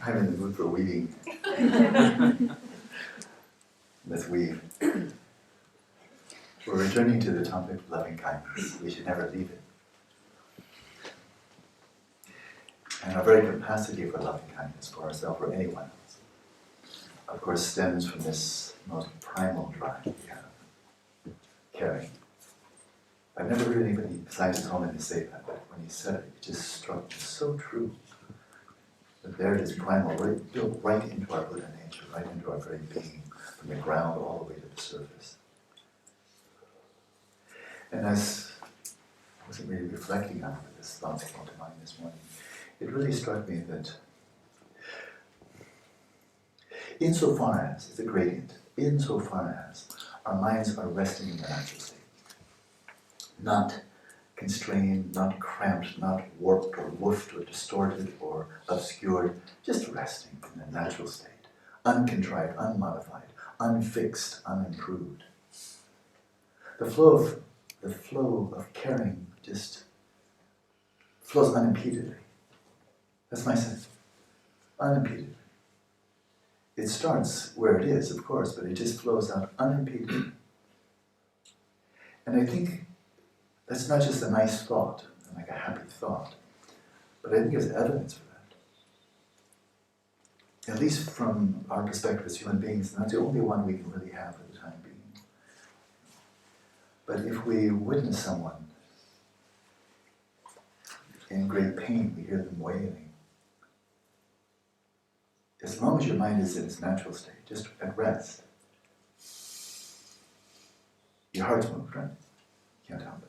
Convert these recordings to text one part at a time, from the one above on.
I'm in the mood for weaving. Let's weave. We're returning to the topic of loving kindness. We should never leave it. And our very capacity for loving kindness for ourselves or anyone else, of course, stems from this most primal drive we have, caring. I've never heard anybody besides His Holiness say that, but when he said it, it just struck me so true. That there it is primal, built right into our Buddha nature, right into our very being, from the ground all the way to the surface. And as I wasn't really reflecting on it, but this thought came to mind this morning, it really struck me that insofar as, it's a gradient, insofar as our minds are resting in the natural state, not constrained, not cramped, not warped or woofed or distorted or obscured, just resting in the natural state, uncontrived, unmodified, unfixed, unimproved. The flow of caring just flows unimpededly. That's my sense. Unimpededly. It starts where it is, of course, but it just flows out unimpeded. And I think that's not just a nice thought, like a happy thought, but I think there's evidence for that. At least from our perspective as human beings, not the only one we can really have for the time being. But if we witness someone in great pain, we hear them wailing. As long as your mind is in its natural state, just at rest, your heart's moved, right? You can't help it.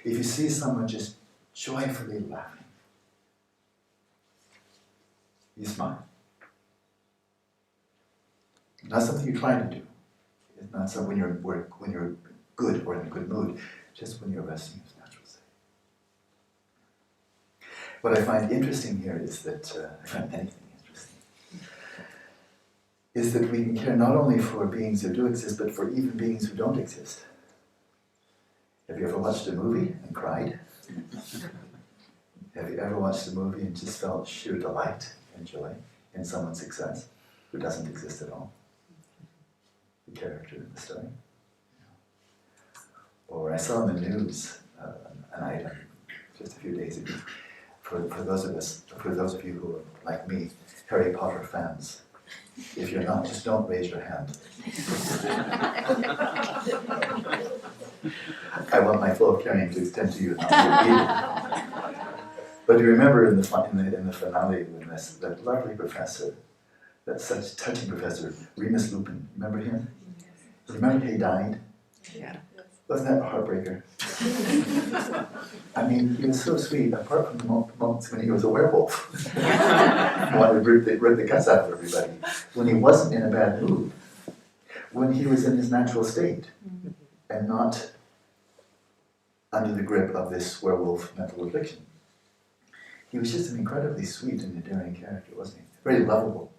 If you see someone just joyfully laughing, you smile. Not something you're trying to do. It's not something when you're good or in a good mood, just when you're resting in its natural state. What I find interesting here is that, I find anything interesting, is that we can care not only for beings who do exist, but for even beings who don't exist. Have you ever watched a movie and cried? Have you ever watched a movie and just felt sheer delight and joy in someone's success who doesn't exist at all? The character in the story. Or I saw in the news an item just a few days ago. For those of you who are like me, Harry Potter fans, if you're not, just don't raise your hand. I want my flow of caring to extend to you, not to you. But you remember in the finale when that lovely professor, that such touching professor, Remus Lupin, remember him? Remember he died? Yeah. Wasn't that a heartbreaker? I mean, he was so sweet, apart from the moments when he was a werewolf. He wanted to rip the guts out of everybody. When he wasn't in a bad mood. When he was in his natural state. And not under the grip of this werewolf mental affliction. He was just an incredibly sweet and endearing character, wasn't he? Very lovable.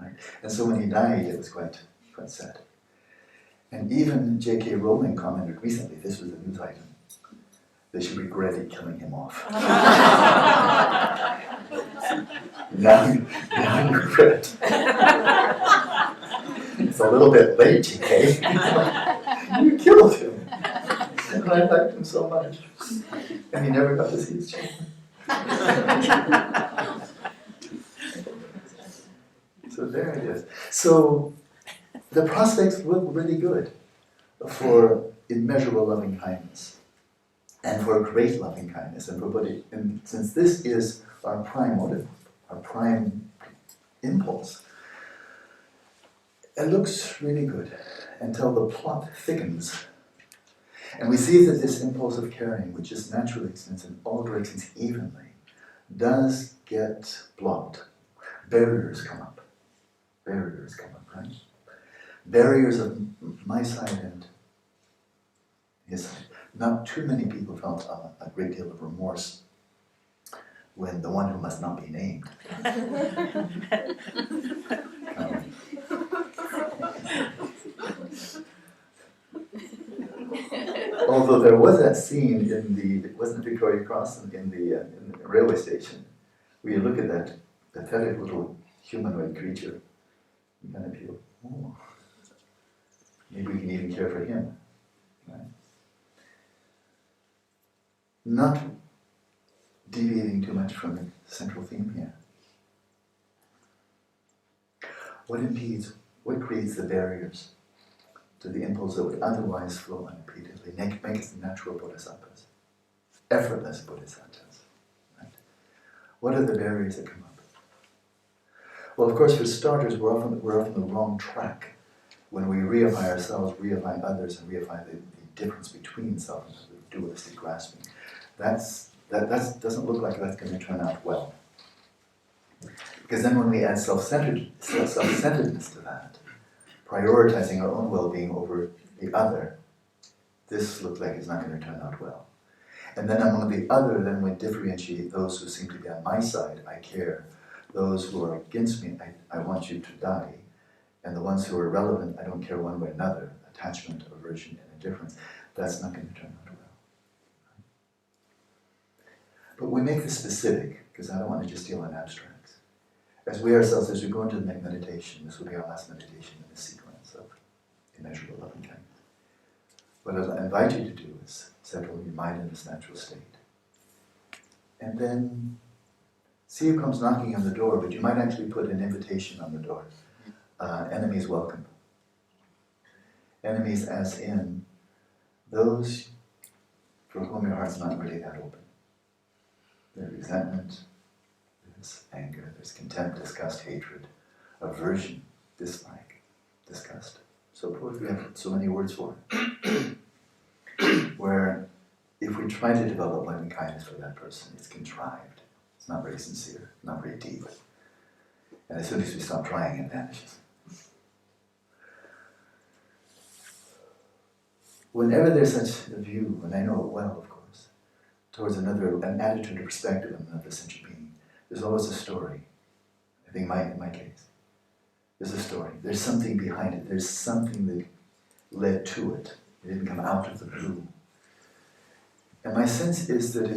Right? And so when he died, it was quite sad. And even J.K. Rowling commented recently, this was a news item, that she regretted killing him off. now you regret. It's a little bit late, J.K. You killed him. And I liked him so much. And he never got to see his children. So there it is. So the prospects look really good for immeasurable loving kindness and for great loving kindness and for Buddha. And since this is our prime motive, our prime impulse, it looks really good until the plot thickens. And we see that this impulse of caring, which is naturally extends in all directions evenly, does get blocked. Barriers come up. Right? Barriers of my side and his side. Not too many people felt a great deal of remorse when the one who must not be named although there was that scene it wasn't Victoria Cross in the railway station, where you look at that pathetic little humanoid creature, you kind of feel, oh, maybe we can even care for him. Right? Not deviating too much from the central theme here. What impedes, what creates the barriers to the impulse that would otherwise flow unimpededly, make us natural bodhisattvas, effortless bodhisattvas? Right? What are the barriers that come up? Well, of course, for starters, we're often the wrong track when we reify ourselves, reify others, and reify the difference between self and the dualistic grasping. That doesn't look like that's going to turn out well. Because then when we add self-centeredness to that, prioritizing our own well-being over the other, this looks like it's not going to turn out well. And then among the other, then we differentiate those who seem to be on my side, I care. Those who are against me, I want you to die. And the ones who are relevant, I don't care one way or another, attachment, aversion, and indifference. That's not going to turn out well. But we make this specific, because I don't want to just deal in abstracts. As we ourselves, as we go into the meditation, this will be our last meditation in this sequence of immeasurable loving kindness. What I invite you to do is settle your mind in this natural state. And then see who comes knocking on the door, but you might actually put an invitation on the door. Enemies welcome. Enemies as in those for whom your heart's not really that open. There's resentment, there's anger, there's contempt, disgust, hatred, aversion, dislike, disgust. So forth. We have so many words for it. Where if we try to develop loving kindness for that person, it's contrived. It's not very sincere, not very deep. And as soon as we stop trying, it vanishes. Whenever there's such a view, and I know it well, of course, towards an attitude or perspective of another sentient being, there's always a story. I think in my case, there's a story. There's something behind it. There's something that led to it. It didn't come out of the blue. And my sense is that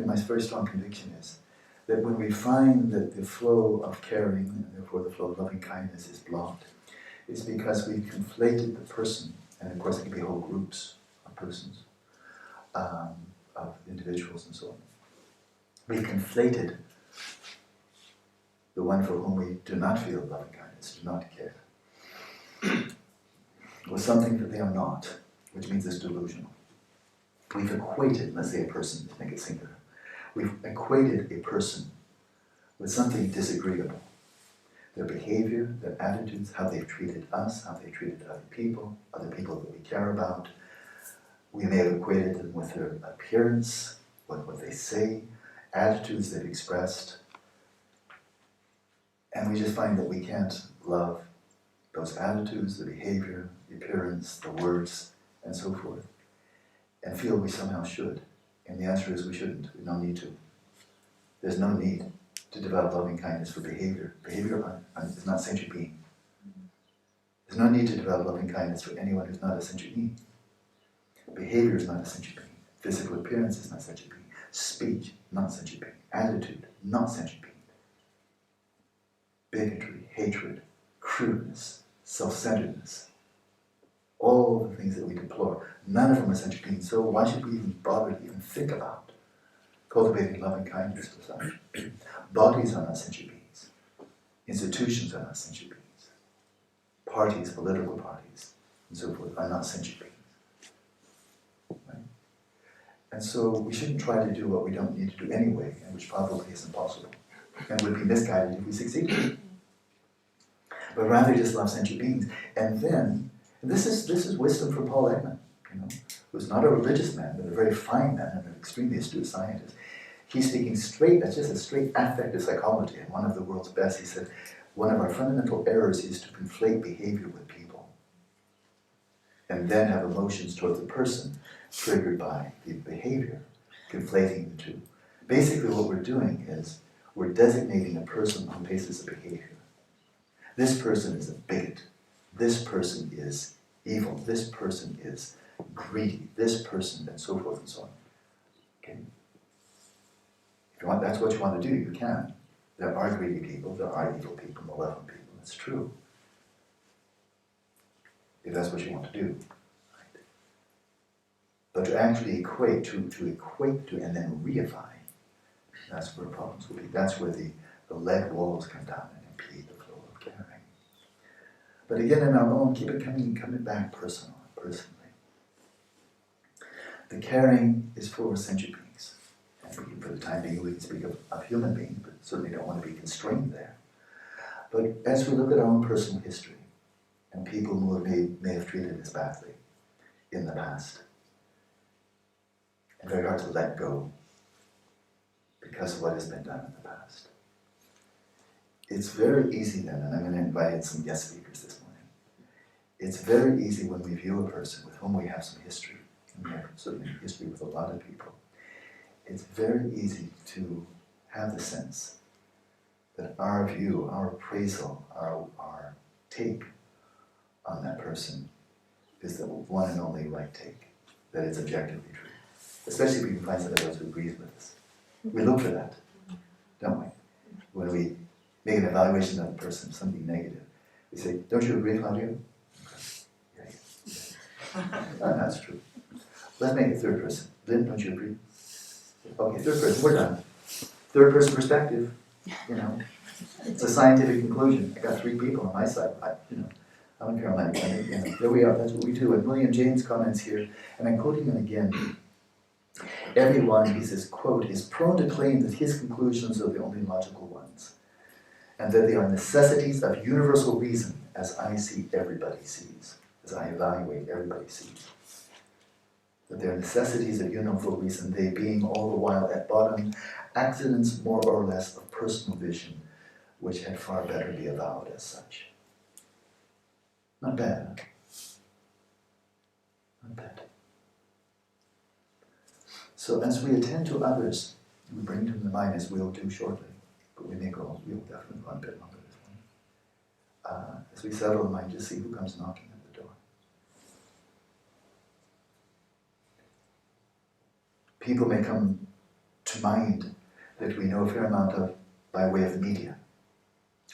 my very strong conviction is that when we find that the flow of caring, and therefore the flow of loving kindness is blocked, it's because we've conflated the person, and of course it can be whole groups of persons, of individuals and so on. We conflated the one for whom we do not feel loving kindness, do not care, with something that they are not, which means it's delusional. We've equated, let's say a person, to make it singular, we've equated a person with something disagreeable. Their behavior, their attitudes, how they've treated us, how they've treated other people that we care about. We may have equated them with their appearance, what they say, attitudes they've expressed. And we just find that we can't love those attitudes, the behavior, the appearance, the words, and so forth, and feel we somehow should. And the answer is we shouldn't. We don't need to. There's no need to develop loving kindness for behavior. Behavior is not sentient being. There's no need to develop loving kindness for anyone who's not a sentient being. Behavior is not a sentient being. Physical appearance is not sentient being. Speech, not sentient being. Attitude, not sentient being. Bigotry, hatred, crudeness, self-centeredness, all the things that we deplore, none of them are sentient beings. So why should we even bother to even think about cultivating loving kindness for such? Bodies are not sentient beings. Institutions are not sentient beings. Parties, political parties, and so forth, are not sentient beings. Right? And so we shouldn't try to do what we don't need to do anyway, and which probably isn't possible, and would be misguided if we succeeded. But rather just love sentient beings. And then, and this is wisdom from Paul Ekman, who's not a religious man, but a very fine man and an extremely astute scientist. He's speaking straight, that's just a straight affective psychology, and one of the world's best. He said, one of our fundamental errors is to conflate behavior with people, and then have emotions towards the person triggered by the behavior, conflating the two. Basically what we're doing is, we're designating a person on the basis of behavior. This person is a bigot. This person is evil. This person is greedy. This person, and so forth and so on. Okay? If you want, that's what you want to do, you can. There are greedy people, there are evil people, malevolent people. It's true. If that's what you want to do. Right? But to actually equate, to equate to and then reify, that's where problems will be. That's where the lead walls come down and impede the flow of caring. But again, in our own, keep it coming back personally. The caring is for sentient beings. And for the time being, we can speak of human beings, but certainly don't want to be constrained there. But as we look at our own personal history, and people who may have treated us badly in the past, and very hard to let go because of what has been done in the past. It's very easy then, and I'm going to invite in some guest speakers this morning. It's very easy when we view a person with whom we have some history, and we have certainly history with a lot of people, it's very easy to have the sense that our view, our appraisal, our take on that person is the one and only right take, that it's objectively true. Especially if we can find somebody else who agrees with us. We look for that, don't we? When we make an evaluation of a person, something negative, we say, don't you agree, Claudio? Okay. Yeah. No, that's true. Let's make it third person. Lynn, don't you agree? Okay, third person, we're done. Third person perspective, It's a scientific conclusion. I got three people on my side. I don't care how many. There we are, that's what we do. And William James comments here, and I'm quoting him again. Everyone, he says, quote, is prone to claim that his conclusions are the only logical ones, and that they are necessities of universal reason, as I see everybody sees, as I evaluate everybody sees. That they are necessities of universal reason, they being all the while at bottom accidents more or less of personal vision, which had far better be avowed as such. Not bad. Not bad. So as we attend to others, we bring to the mind, as we'll do shortly, but we'll definitely go on a bit longer this morning. As we settle the mind, just see who comes knocking at the door. People may come to mind that we know a fair amount of by way of media.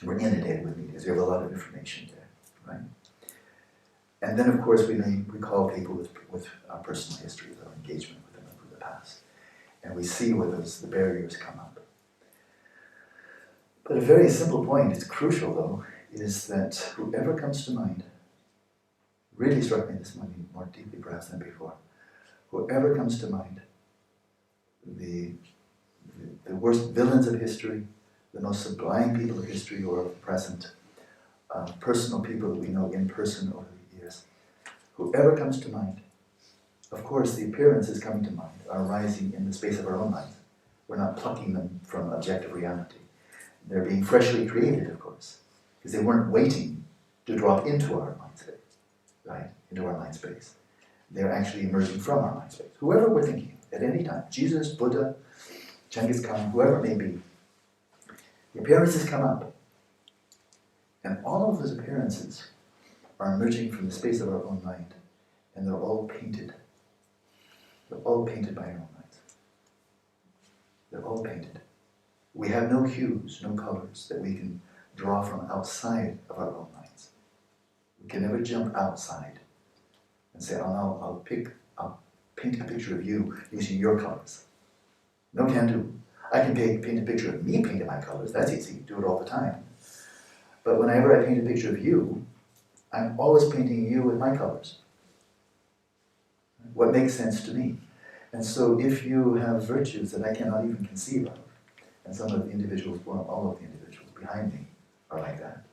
We're inundated with media, so we have a lot of information there, right? And then, of course, we may recall people with our personal histories, our engagement with them from the past. And we see where the barriers come up. But a very simple point, it's crucial though, is that whoever comes to mind, really struck me this morning more deeply perhaps than before, whoever comes to mind, the worst villains of history, the most sublime people of history or of the present, personal people that we know in person over the years, whoever comes to mind, of course the appearances coming to mind are arising in the space of our own minds. We're not plucking them from objective reality. They're being freshly created, of course, because they weren't waiting to drop into our mind space, right? Into our mind space. They're actually emerging from our mind space. Whoever we're thinking at any time, Jesus, Buddha, Genghis Khan, whoever it may be, the appearances come up. And all of those appearances are emerging from the space of our own mind, and they're all painted. They're all painted by our own minds. They're all painted. We have no hues, no colors that we can draw from outside of our own minds. We can never jump outside and say, oh, I'll paint a picture of you using your colors. No can do. I can paint a picture of me painting my colors. That's easy. Do it all the time. But whenever I paint a picture of you, I'm always painting you with my colors. What makes sense to me. And so if you have virtues that I cannot even conceive of, and some of the individuals, well, all of the individuals behind me are like that,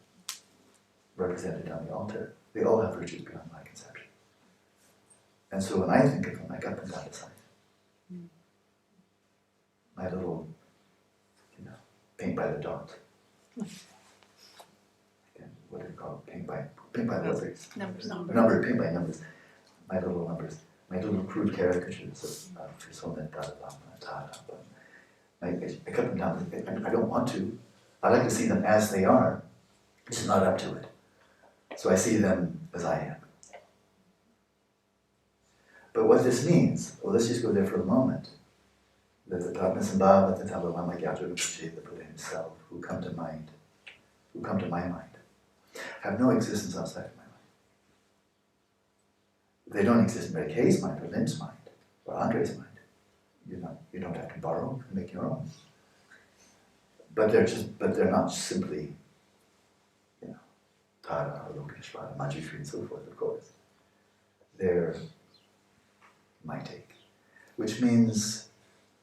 represented on the altar, they all have virtues beyond my conception. And so when I think of them, I got them down to size. My little, paint by the dot. What do you call it? Paint by numbers. Number, paint by numbers. My little numbers. My little crude caricatures of Fisona, I cut them down. I don't want to. I like to see them as they are. It's just not up to it. So I see them as I am. But what this means, well, let's just go there for a moment. There's the darkness and Baba, the Lama, the Buddha himself, who come to my mind, have no existence outside of my mind. They don't exist in Mary Kay's mind, or Lim's mind, or Andre's mind. You don't have to borrow and make your own. But they're not simply, Tara, Lokeshvara, Manjushri, and so forth, of course. They're my take. Which means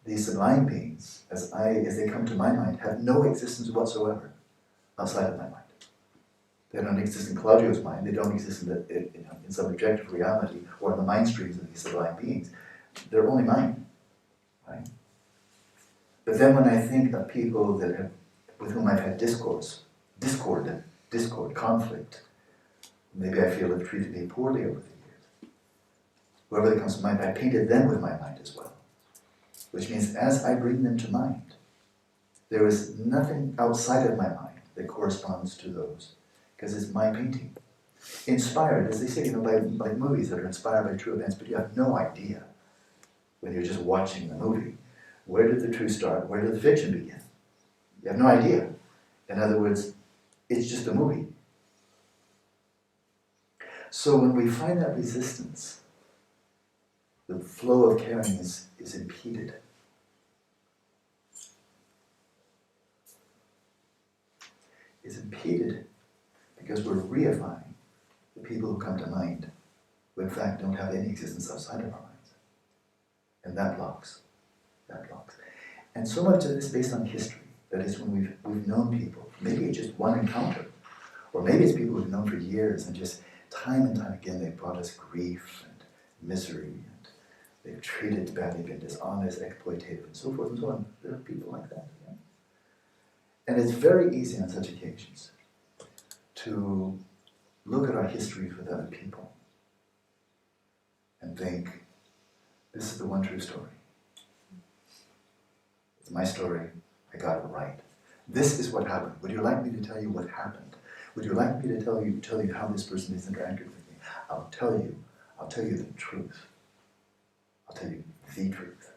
these sublime beings, as they come to my mind, have no existence whatsoever outside of my mind. They don't exist in Claudio's mind, they don't exist in some objective reality or in the mind streams of these sublime beings. They're only mine. Right? But then when I think of people with whom I've had discord, conflict, maybe I feel have treated me poorly over the years. Whoever that comes to mind, I painted them with my mind as well. Which means as I bring them to mind, there is nothing outside of my mind that corresponds to those, because it's my painting. Inspired, as they say, by movies that are inspired by true events, but you have no idea when you're just watching the movie. Where did the truth start? Where did the fiction begin? You have no idea. In other words, it's just a movie. So when we find that resistance, the flow of caring is impeded. Is impeded because we're reifying the people who come to mind, who in fact don't have any existence outside of our minds. And that blocks. And so much of this is based on history. That is, when we've known people, maybe it's just one encounter, or maybe it's people we've known for years, and just time and time again they've brought us grief and misery, and they've treated badly, been dishonest, exploitative, and so forth and so on. There are people like that. Yeah? And it's very easy on such occasions to look at our histories with other people and think, this is the one true story. It's my story. I got it right. This is what happened. Would you like me to tell you what happened? Would you like me to tell you how this person has interacted with me? I'll tell you the truth. I'll tell you the truth.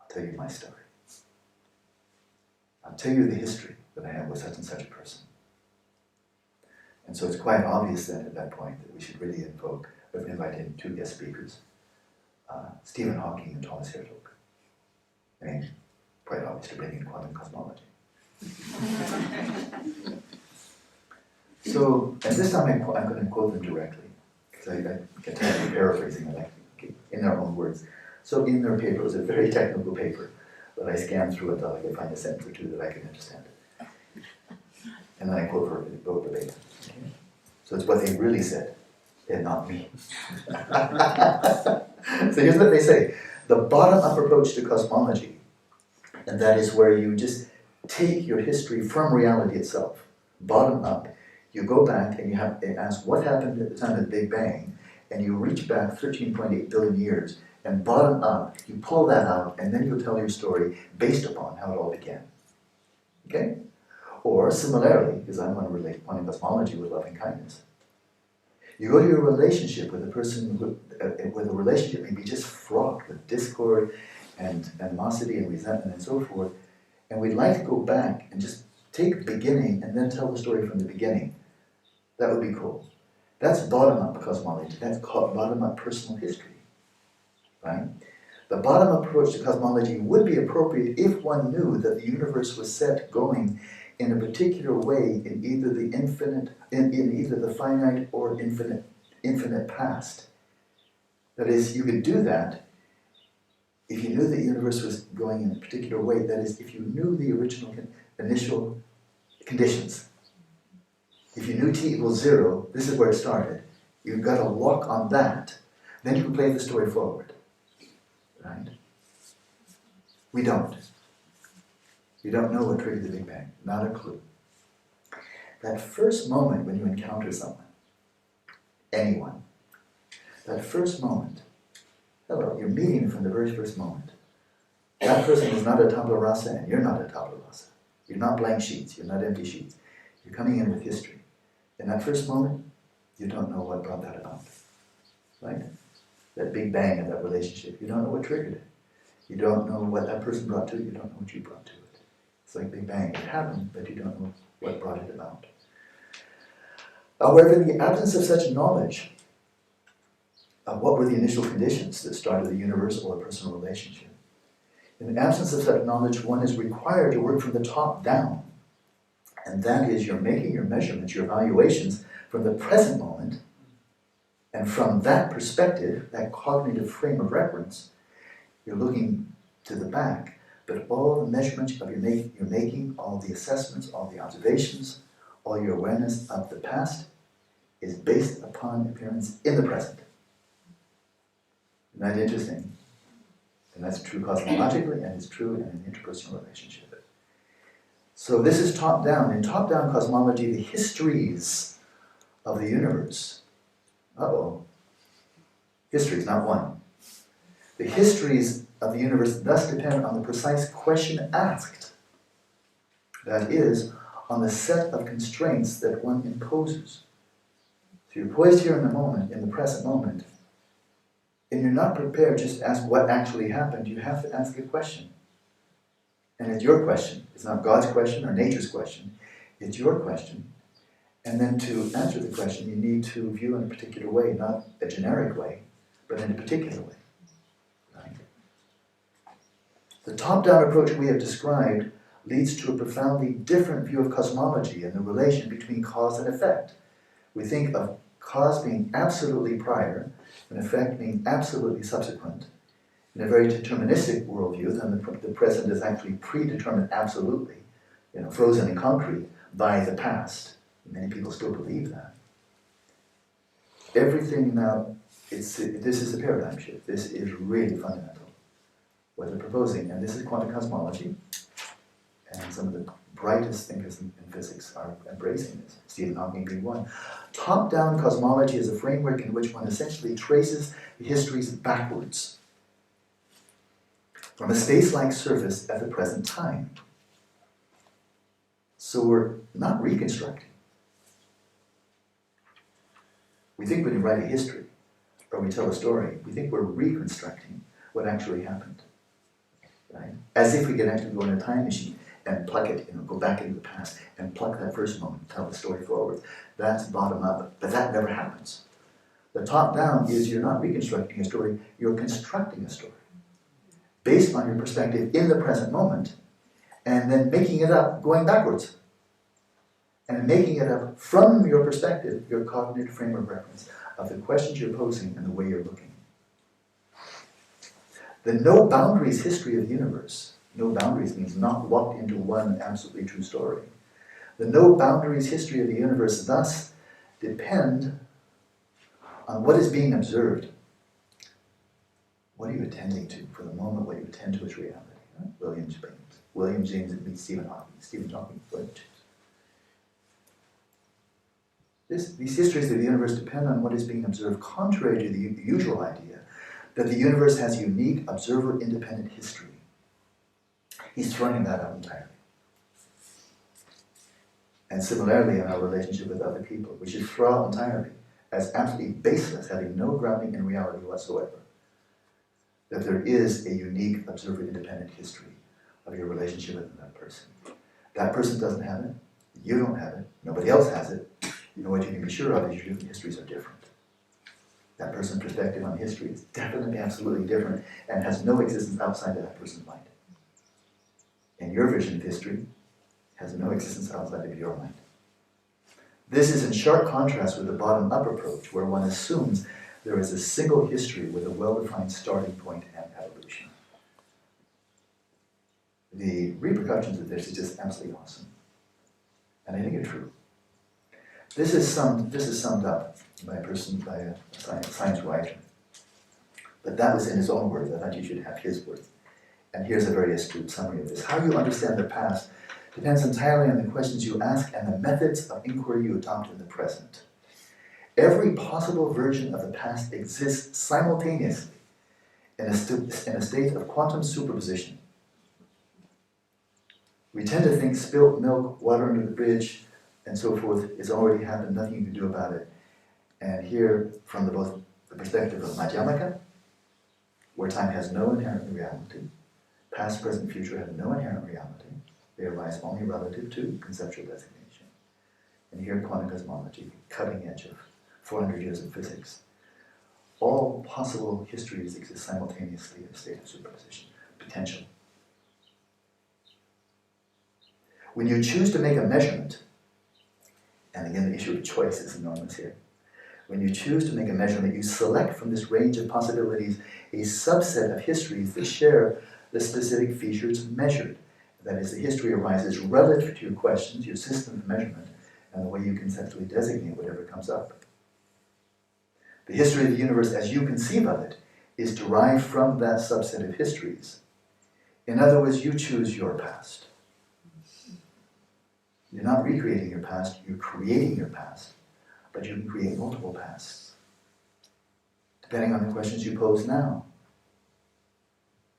I'll tell you my story. I'll tell you the history that I have with such and such a person. And so it's quite obvious then at that point that we should really invite in two guest speakers, Stephen Hawking and Thomas Hertog. I mean, quite obvious to bring in quantum cosmology. So, and this time I'm going to quote them directly, because I can tell you paraphrasing, I like in their own words. So in their paper, it was a very technical paper, but I scanned through it until I could find a sentence or two that I could understand it. And then I quote verbatim. Okay? So it's what they really said, and not me. So here's what they say. The bottom-up approach to cosmology, and that is where you just take your history from reality itself, bottom up. You go back and you ask what happened at the time of the Big Bang, and you reach back 13.8 billion years, and bottom up, you pull that out, and then you tell your story based upon how it all began. Okay? Or similarly, because I want to relate quantum cosmology with loving kindness, you go to your relationship with a person where the relationship may be just fraught with discord and animosity and resentment and so forth, and we'd like to go back and just take the beginning and then tell the story from the beginning. That would be cool. That's bottom-up cosmology. That's called bottom-up personal history. Right? The bottom-up approach to cosmology would be appropriate if one knew that the universe was set going in a particular way in either the infinite, in either the finite or infinite past. That is, you could do that if you knew the universe was going in a particular way. That is, if you knew the original initial conditions. If you knew t equals 0, this is where it started. You've got to lock on that. Then you can play the story forward. Right? We don't. You don't know what triggered the Big Bang. Not a clue. That first moment when you encounter someone, anyone, that first moment, hello, you're meeting from the very first moment. That person is not a tabula rasa, and you're not a tabula rasa. You're not blank sheets. You're not empty sheets. You're coming in with history. In that first moment, you don't know what brought that about. Right? That Big Bang of that relationship. You don't know what triggered it. You don't know what that person brought to it, you don't know what you brought to it. It's like Big Bang. It happened, but you don't know what brought it about. However, in the absence of such knowledge, what were the initial conditions that started the universe or a personal relationship? In the absence of such knowledge, one is required to work from the top down. And that is, you're making your measurements, your evaluations from the present moment. And from that perspective, that cognitive frame of reference, you're looking to the back. But all the measurements of you're making, all the assessments, all the observations, all your awareness of the past is based upon appearance in the present. Isn't that interesting? And that's true cosmologically, and it's true in an interpersonal relationship. So this is top-down. In top-down cosmology, the histories of the universe. Histories, not one. The histories of the universe thus depend on the precise question asked. That is, on the set of constraints that one imposes. So you're poised here in the moment, in the present moment, and you're not prepared just to ask what actually happened. You have to ask a question. And it's your question. It's not God's question or nature's question. It's your question. And then to answer the question, you need to view in a particular way, not a generic way, but in a particular way. Right? The top-down approach we have described leads to a profoundly different view of cosmology and the relation between cause and effect. We think of cause being absolutely prior, and effect being absolutely subsequent. In a very deterministic worldview, then the present is actually predetermined absolutely, frozen in concrete by the past. Many people still believe that. Everything now, this is a paradigm shift. This is really fundamental, what they're proposing. And this is quantum cosmology. And some of the brightest thinkers in physics are embracing this, Stephen Hawking being one. Top-down cosmology is a framework in which one essentially traces the histories backwards, from a space-like surface at the present time. So we're not reconstructing. We think when you write a history, or we tell a story, we think we're reconstructing what actually happened. Right? As if we could actually go in a time machine and pluck it, go back into the past, and pluck that first moment, tell the story forward. That's bottom up, but that never happens. The top down is you're not reconstructing a story, you're constructing a story, based on your perspective in the present moment, and then making it up going backwards. And making it up from your perspective, your cognitive frame of reference, of the questions you're posing and the way you're looking. The no boundaries history of the universe, no boundaries means not locked into one absolutely true story. The no boundaries history of the universe thus depend on what is being observed. What are you attending to for the moment? What you attend to is reality. Right? William James meets Stephen Hawking. Stephen Hawking, William James. These histories of the universe depend on what is being observed, contrary to the usual idea that the universe has unique observer-independent history. He's throwing that out entirely. And similarly in our relationship with other people, we should throw out entirely as absolutely baseless, having no grounding in reality whatsoever, that there is a unique observer-independent history of your relationship with another person. That person doesn't have it, you don't have it, nobody else has it. What you can be sure of is your different histories are different. That person's perspective on history is definitely, absolutely different and has no existence outside of that person's mind. And your vision of history has no existence outside of your mind. This is in sharp contrast with the bottom-up approach, where one assumes there is a single history with a well-defined starting point and evolution. The repercussions of this is just absolutely awesome. And I think it's true. This is summed up by a science writer. But that was in his own words. I thought you should have his words. And here's a very astute summary of this. How you understand the past depends entirely on the questions you ask and the methods of inquiry you adopt in the present. Every possible version of the past exists simultaneously in a state of quantum superposition. We tend to think spilt milk, water under the bridge, and so forth, it's already happened, nothing you can do about it. And here, from both the perspective of Madhyamaka, where time has no inherent reality, Past, present, future have no inherent reality. They arise only relative to conceptual designation. And here quantum cosmology, cutting edge of 400 years of physics. All possible histories exist simultaneously in a state of superposition, potential. When you choose to make a measurement, and again the issue of choice is enormous here. When you choose to make a measurement, you select from this range of possibilities a subset of histories that share the specific features measured. That is, the history arises relative to your questions, your system of measurement, and the way you conceptually designate whatever comes up. The history of the universe as you conceive of it is derived from that subset of histories. In other words, you choose your past. You're not recreating your past, you're creating your past. But you can create multiple pasts, depending on the questions you pose now.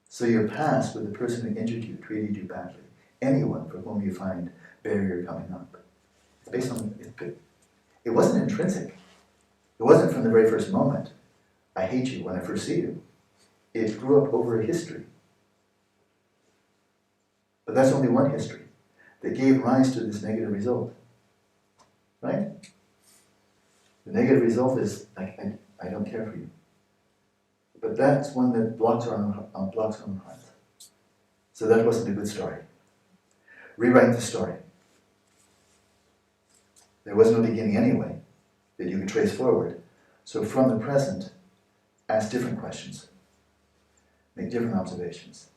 So your past with the person who injured you, treated you badly, anyone for whom you find barrier coming up, it's based on, it wasn't intrinsic. It wasn't from the very first moment, I hate you when I first see you. It grew up over a history. But that's only one history that gave rise to this negative result. Right? The negative result is, I don't care for you. But that's one that blocks our own heart. So that wasn't a good story. Rewrite the story. There was no beginning anyway that you could trace forward. So from the present, ask different questions. Make different observations.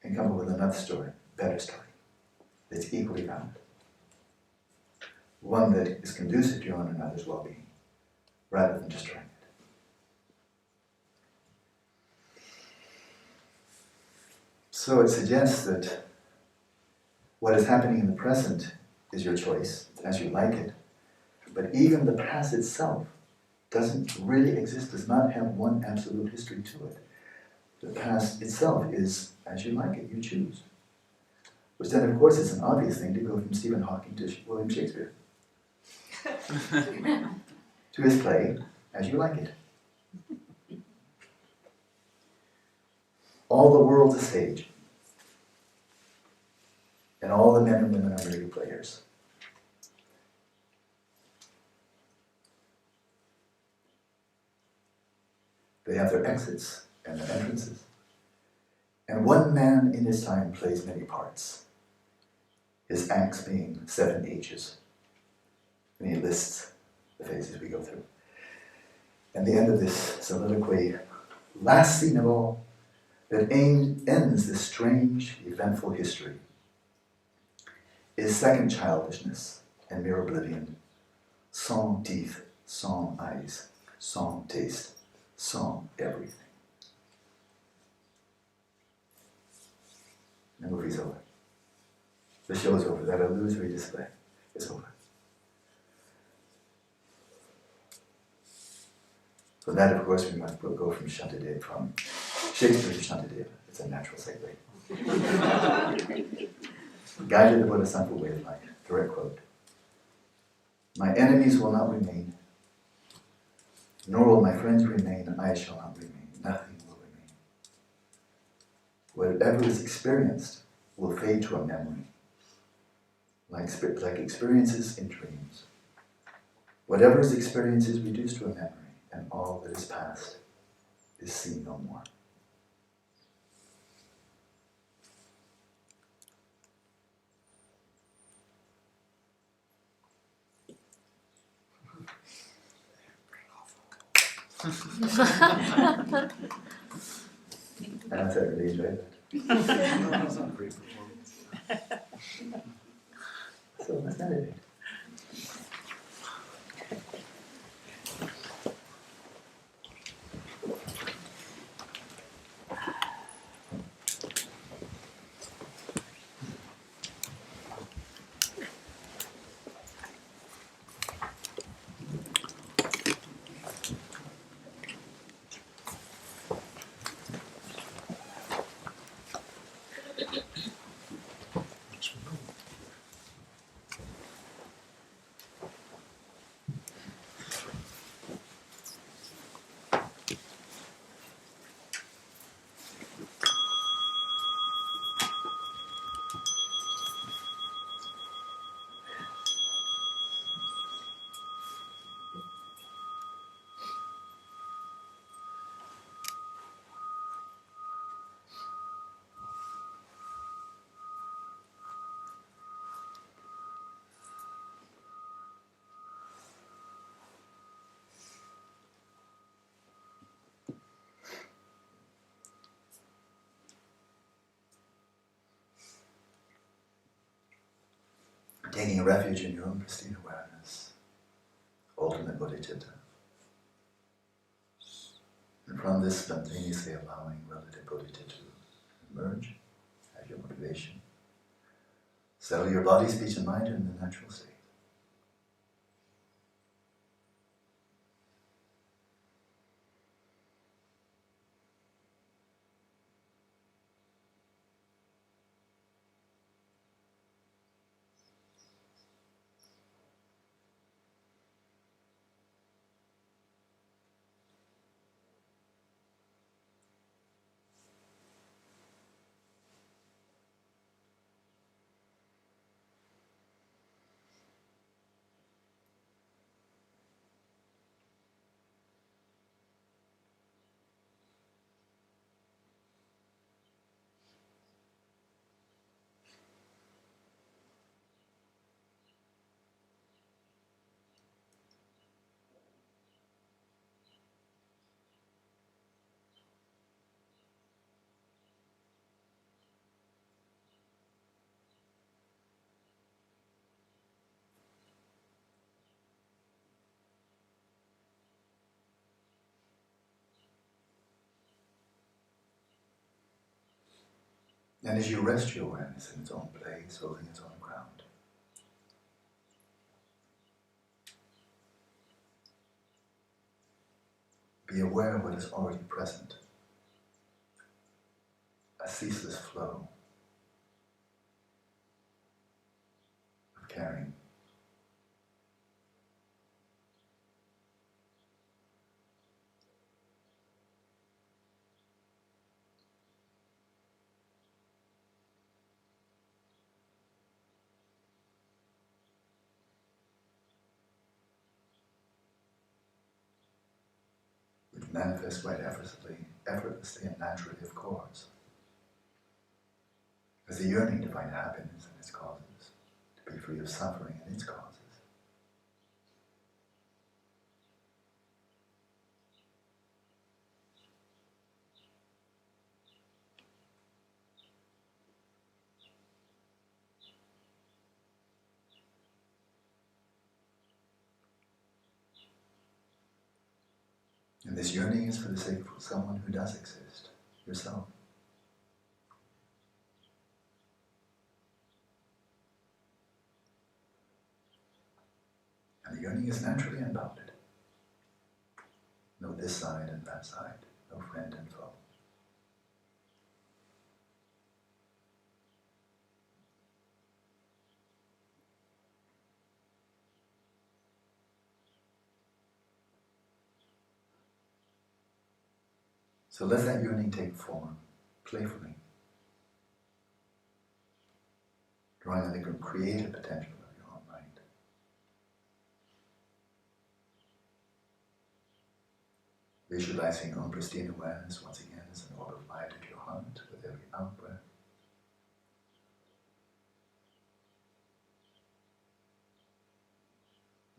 And come up with another story, better story, that's equally valid. One that is conducive to your own and others' well-being, rather than destroying it. So it suggests that what is happening in the present is your choice, as you like it, but even the past itself doesn't really exist, does not have one absolute history to it. The past itself is as you like it, you choose. Which then, of course, is an obvious thing to go from Stephen Hawking to William Shakespeare. To his play, As You Like It. All the world's a stage. And all the men and women are merely players. They have their exits and their entrances. And one man in his time plays many parts. His acts being 7 H's. And he lists the phases we go through. And the end of this soliloquy, last scene of all, that ends this strange, eventful history, is second childishness and mere oblivion, sans teeth, sans eyes, sans taste, sans everything. The movie's over. The show's over. That illusory display is over. So that, of course, we must go from Shantideva, from Shakespeare to Shantideva. It's a natural segue. Guided the Bodhisattva way of life. Direct quote. My enemies will not remain, nor will my friends remain, I shall not remain. Nothing will remain. Whatever is experienced will fade to a memory, like experiences in dreams. Whatever is experienced is reduced to a memory, and all that is past is seen no more. I must have really enjoyed that. That was a great performance. So let's meditate. taking refuge in your own pristine awareness, ultimate bodhicitta. And from this, spontaneously allowing relative bodhicitta to emerge as your motivation. Settle your body, speech, and mind in the natural state. And as you rest your awareness in its own place, holding its own ground, be aware of what is already present, a ceaseless flow of caring. Which manifests quite effortlessly and naturally, of course, as the yearning to find happiness and its causes, to be free of suffering and its causes. And this yearning is for the sake of someone who does exist, yourself. And the yearning is naturally unbounded. No this side and that side, no friend and foe. So let that yearning take form, playfully, drawing on the creative potential of your own mind. Visualizing your own pristine awareness once again as an orb of light at your heart with every out-breath.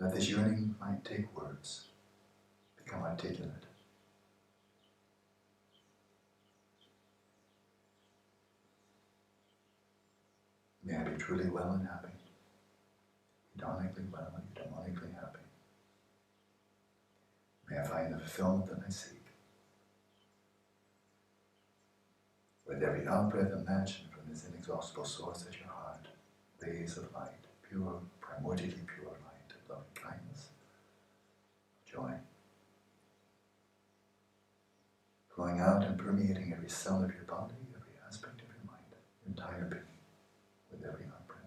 Let this yearning might take words, become articulate. May I be truly well and happy, hedonically well and eudaimonically happy. May I find the fulfillment that I seek. With every out-breath, imagine from this inexhaustible source at your heart, rays of light, pure, primordially pure light of loving kindness, joy, flowing out and permeating every cell of your body, every aspect of your mind, your entire being, with every out-breath.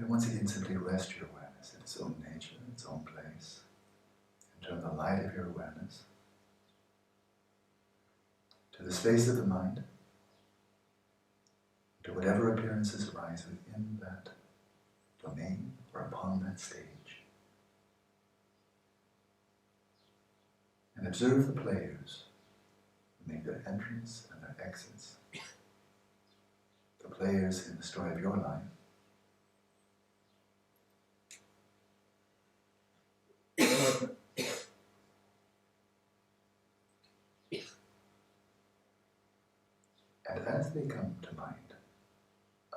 Then once again, simply rest your awareness in its own nature, its own place, and turn the light of your awareness to the space of the mind, to whatever appearances arise within that domain or upon that stage. And observe the players who make their entrance and their exits, the players in the story of your life. And as they come to mind,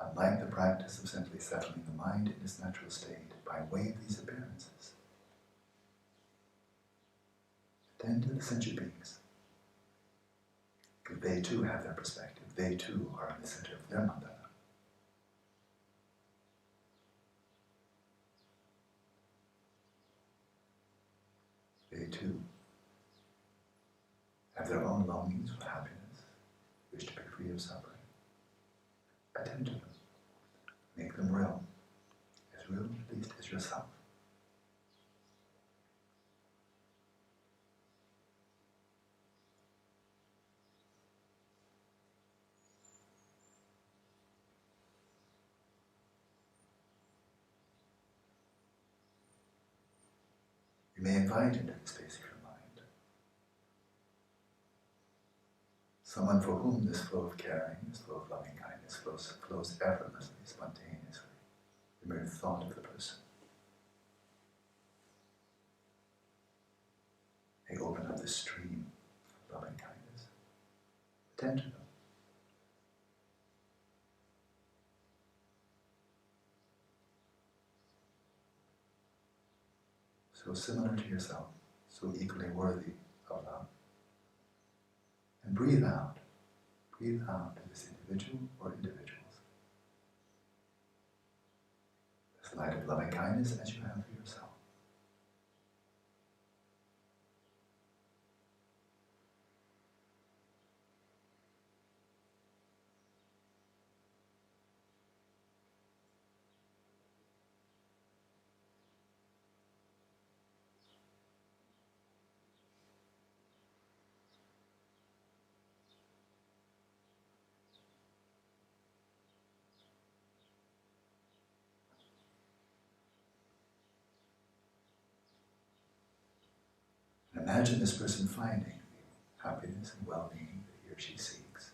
unlike the practice of simply settling the mind in its natural state by way of these appearances, attend to the sentient beings, because they too have their perspective. They too are in the center of their mandala. They too have their own longings for happiness, wish to be free of suffering. Attend to them. Make them real at least as yourself. You may invite into the space of your mind someone for whom this flow of caring, this flow of loving kindness flows effortlessly, spontaneously, the mere thought of the person. They open up the stream of loving kindness. Attend to them. So similar to yourself, so equally worthy of love. And breathe out to this individual or individuals. This light of loving kindness as you have for yourself. And imagine this person finding the happiness and well-being that he or she seeks.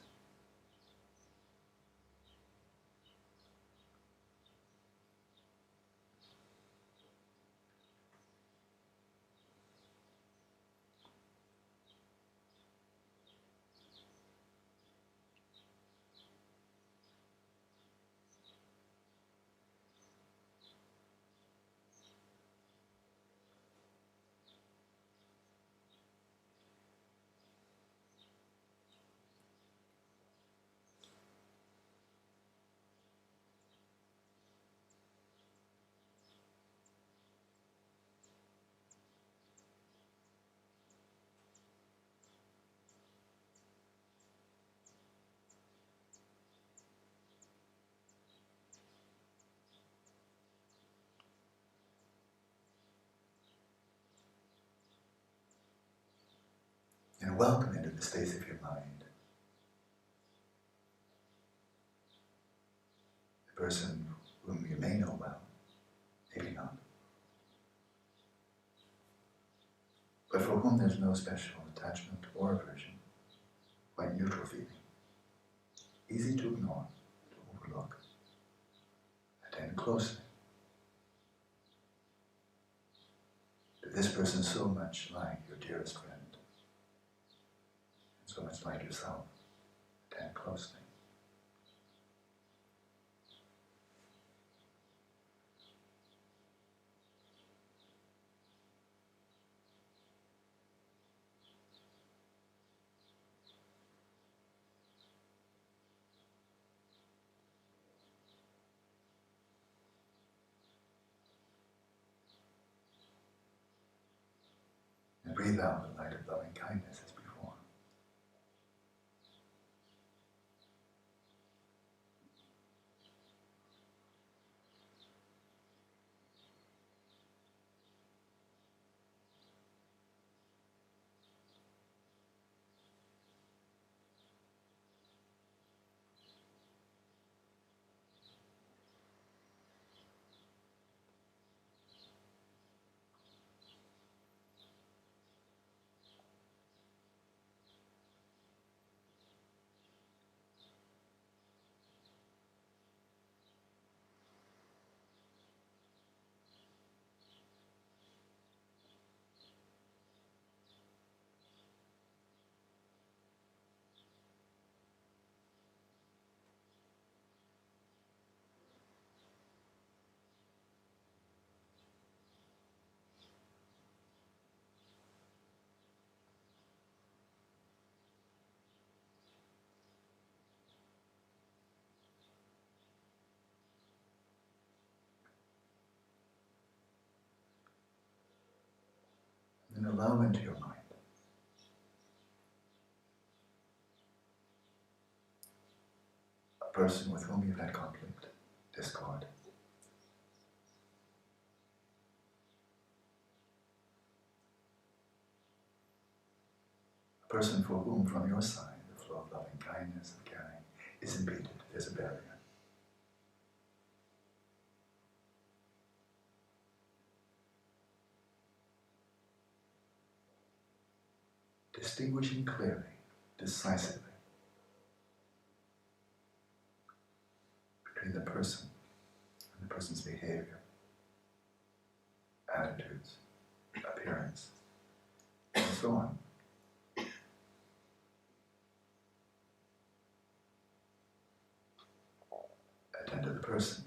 And welcome into the space of your mind the person whom you may know well, maybe not, but for whom there's no special attachment or aversion, quite neutral feeling, easy to ignore, to overlook. Attend closely to this person so much like your dearest friend, and so much like yourself. Attend closely. And breathe out the light of loving kindness as before. allow into your mind a person with whom you've had conflict, discord, a person for whom, from your side, the flow of loving kindness and caring is impeded. There's a barrier. Distinguishing clearly, decisively, between the person and the person's behavior, attitudes, appearance, and so on. Attend to the person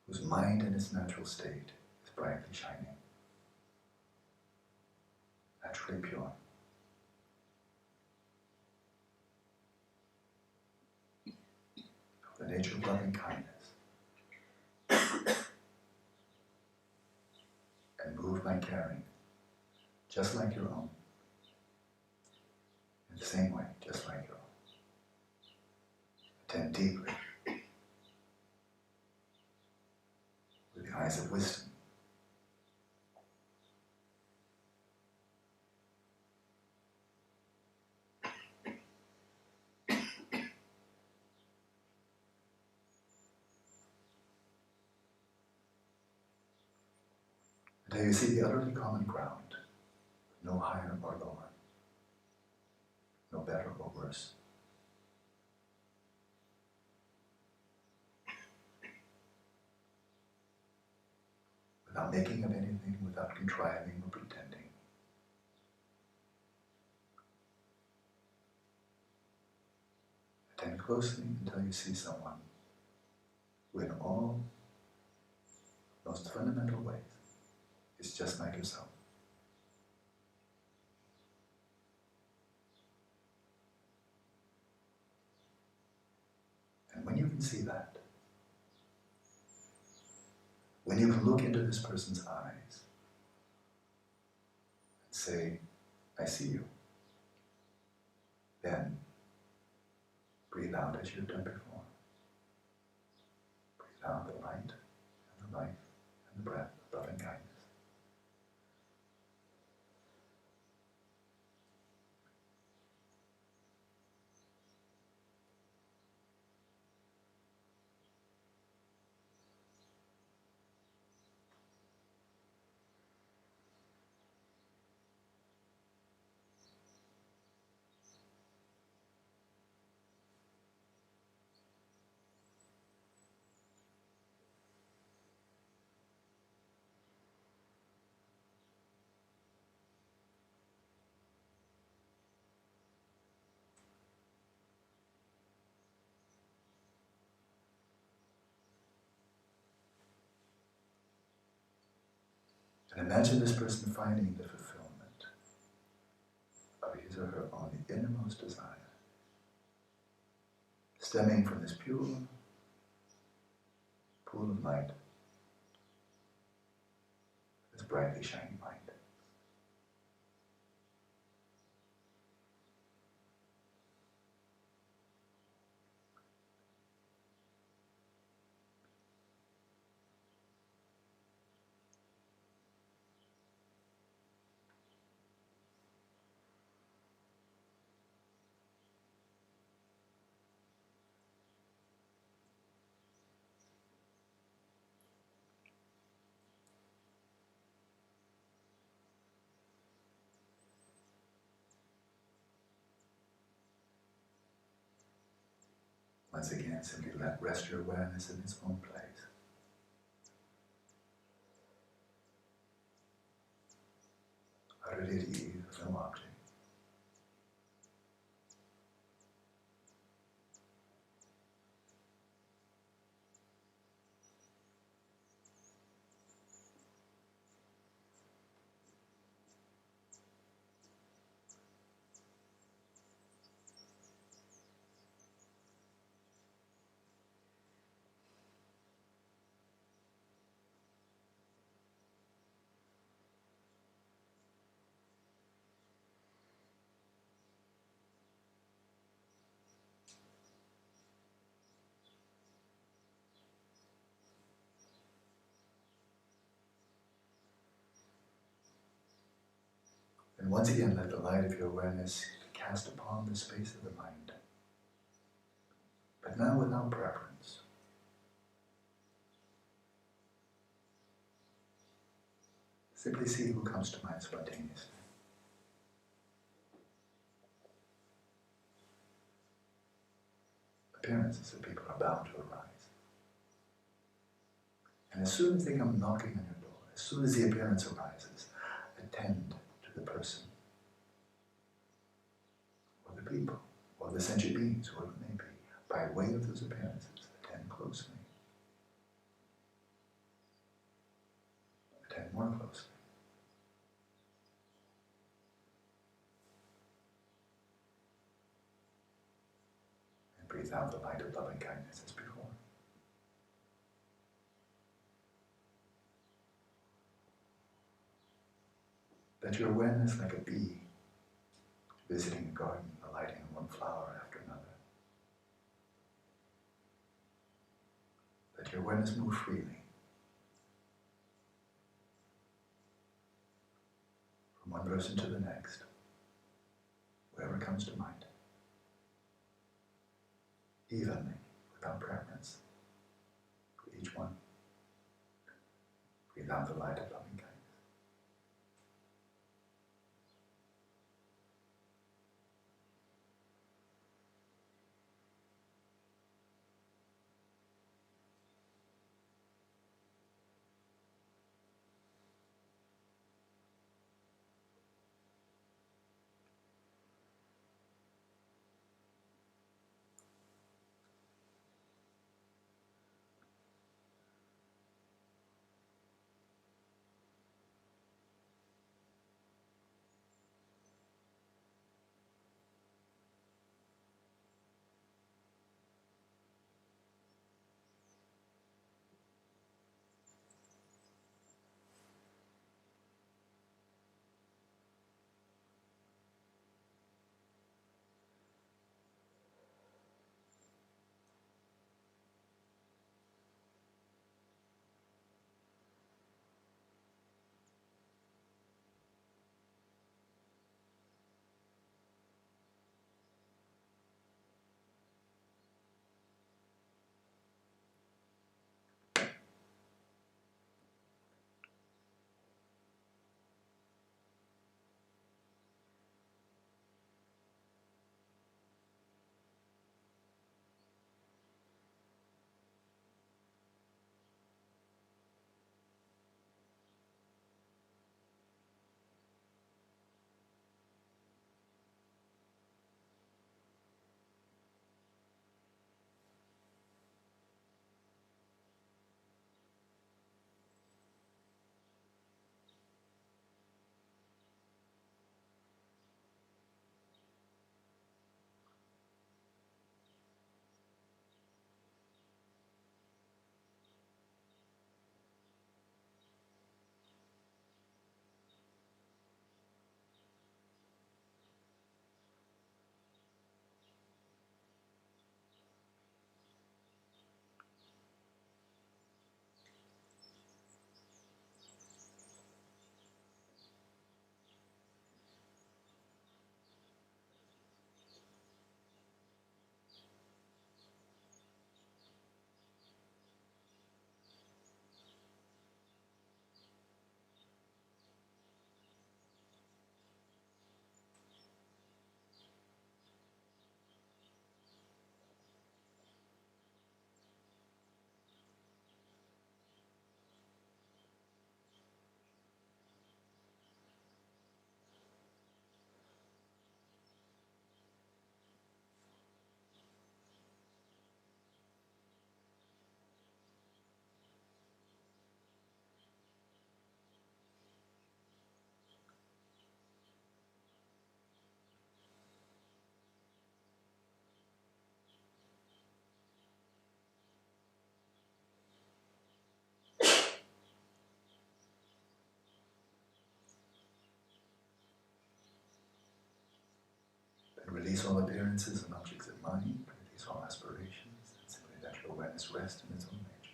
whose mind in its natural state is brightly shining, naturally pure. Of the nature of loving kindness, and moved by caring, just like your own, in the same way, just like your own. Attend deeply with the eyes of wisdom. Until you see the utterly common ground, no higher or lower, no better or worse. Without making of anything, without contriving or pretending. Attend closely until you see someone who in all most fundamental ways is just like yourself. And when you can see that, when you can look into this person's eyes and say, I see you, then breathe out as you've done before. Breathe out the light and the life and the breath of loving kindness. And imagine this person finding the fulfillment of his or her own innermost desire, stemming from this pure pool of light, this brightly shining mind. Once again, simply rest your awareness in its own place. Utterly at ease with no object. And once again, let the light of your awareness cast upon the space of the mind, but now without preference. Simply see who comes to mind spontaneously. Appearances of people are bound to arise. And as soon as they come knocking on your door, as soon as the appearance arises, attend to the person, or the people, or the sentient beings, whoever it may be, by way of those appearances. Attend closely. Attend more closely. And breathe out the light of loving kindness as before. Let your awareness, like a bee visiting a garden, alighting on one flower after another. Let your awareness move freely from one person to the next, wherever comes to mind, evenly, without preference, for each one. Breathe out the light of loving kindness. Release all appearances and objects of mind, release all aspirations, and simply let your awareness rest in its own nature.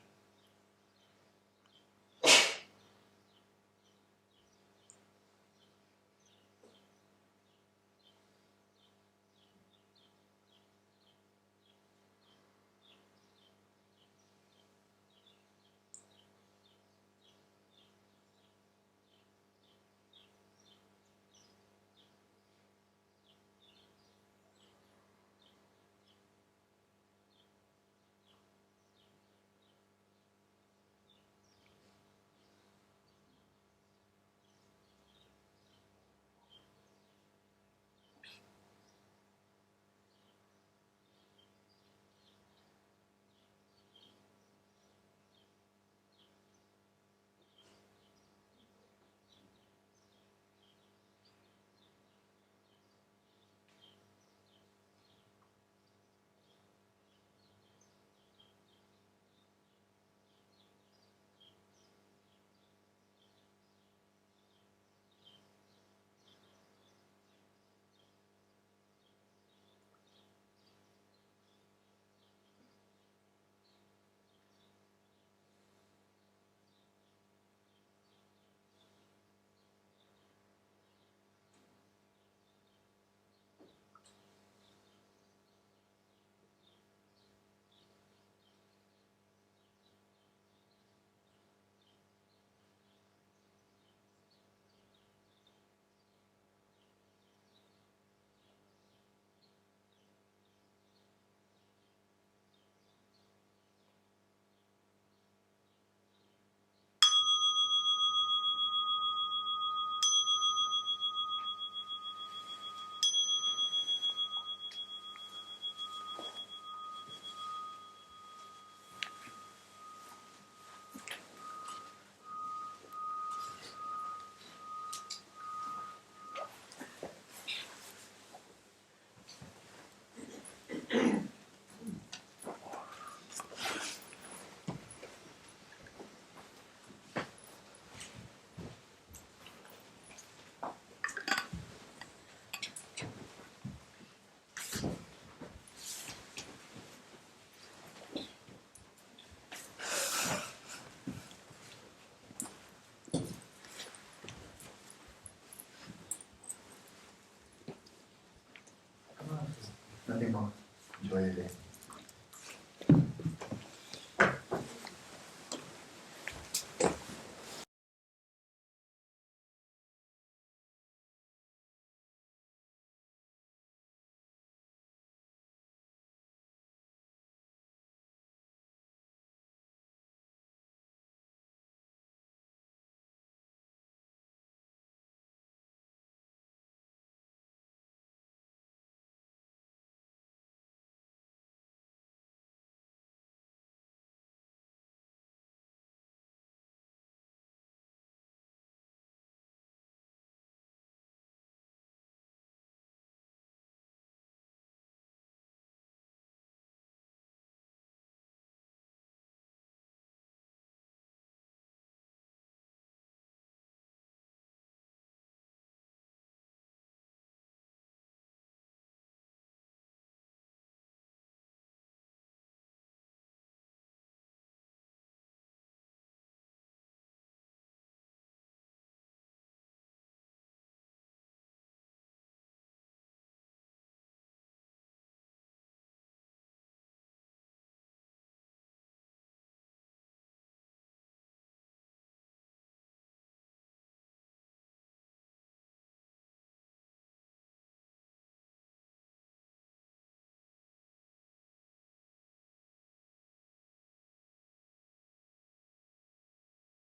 Enjoy your day.